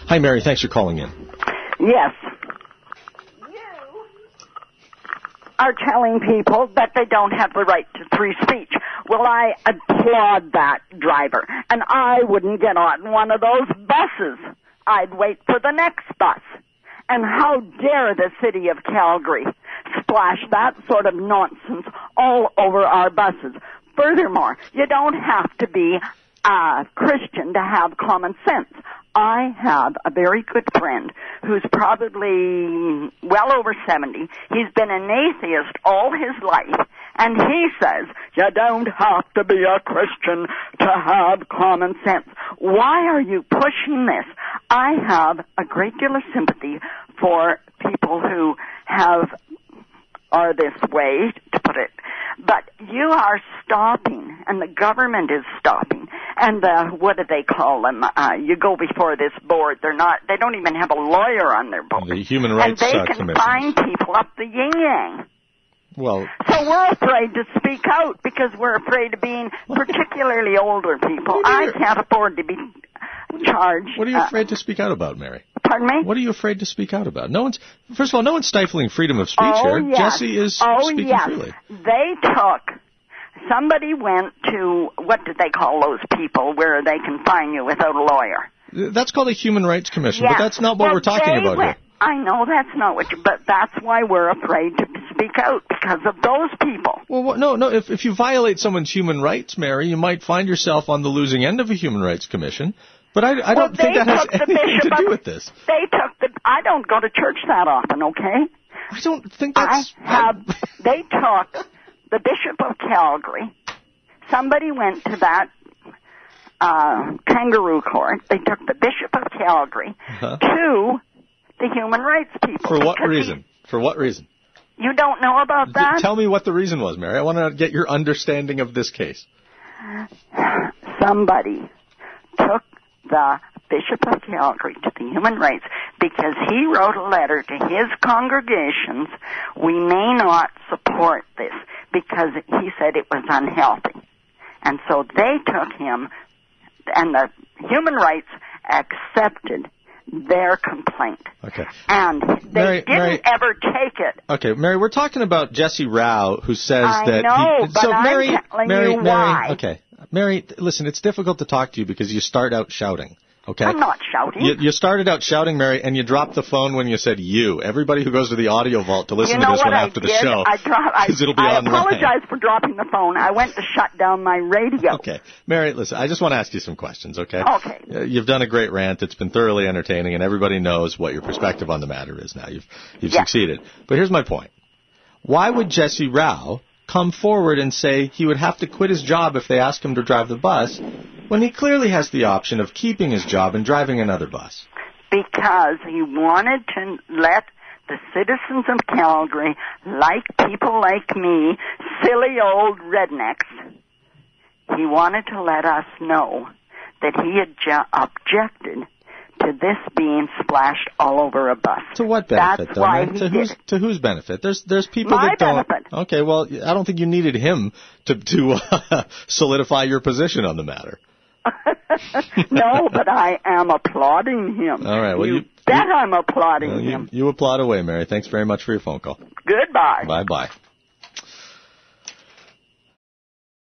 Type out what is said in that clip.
Hi, Mary. Thanks for calling in. Yes. You are telling people that they don't have the right to free speech. Well, I applaud that driver, and I wouldn't get on one of those buses. I'd wait for the next bus. And how dare the city of Calgary splash that sort of nonsense all over our buses. Furthermore, you don't have to be a Christian to have common sense. I have a very good friend who's probably well over 70. He's been an atheist all his life, and he says you don't have to be a Christian to have common sense. Why are you pushing this? I have a great deal of sympathy for people who are this way, to put it. But you are stopping, and the government is stopping. And what do they call them? You go before this board. They don't even have a lawyer on their board. The Human Rights Commission. And they can find people up the yin-yang. Well, so we're afraid to speak out because we're afraid of being particularly older people. I can't afford to be charged. What are you afraid to speak out about, Mary? Pardon me? What are you afraid to speak out about? First of all, no one's stifling freedom of speech here. Yes. Jesse is speaking freely. Somebody went to, what did they call those people where they can fine you without a lawyer? That's called a Human Rights Commission, yes. but that's not what we're talking about here. I know that's not what but that's why we're afraid to speak out, because of those people. Well, no, if you violate someone's human rights, Mary, you might find yourself on the losing end of a Human Rights Commission. But I don't think that has anything to do with this. I don't go to church that often, okay? I don't think that's... They took the Bishop of Calgary. Somebody went to that kangaroo court. They took the Bishop of Calgary to the human rights people. For what reason? For what reason? You don't know about that? Tell me what the reason was, Mary. I want to get your understanding of this case. Somebody took the Bishop of Calgary to the human rights because he wrote a letter to his congregations. We may not support this because he said it was unhealthy. And so they took him, and the human rights accepted their complaint. Okay. And they didn't ever take it. Okay, Mary, we're talking about Jesse Rao, who says that... I know, but I'm telling you why. Okay. Mary, listen, it's difficult to talk to you because you start out shouting. Okay? I'm not shouting. You started out shouting, Mary, and you dropped the phone when you said you. Everybody who goes to the audio vault to listen to this one after the show, because it'll be online. I apologize for dropping the phone. I went to shut down my radio. Okay. Mary, listen, I just want to ask you some questions, okay? Okay. You've done a great rant. It's been thoroughly entertaining, and everybody knows what your perspective on the matter is now. You've succeeded. But here's my point. Why would Jesse Rao come forward and say he would have to quit his job if they asked him to drive the bus when he clearly has the option of keeping his job and driving another bus? Because he wanted to let the citizens of Calgary, like people like me, silly old rednecks, he wanted to let us know that he had objected to this being splashed all over a bus. To what benefit, That's why he did it. To whose benefit? There's people My that don't... benefit. Okay, well, I don't think you needed him to solidify your position on the matter. No, but I am applauding him. All right, well, you bet I'm applauding him. You applaud away, Mary. Thanks very much for your phone call. Goodbye. Bye-bye.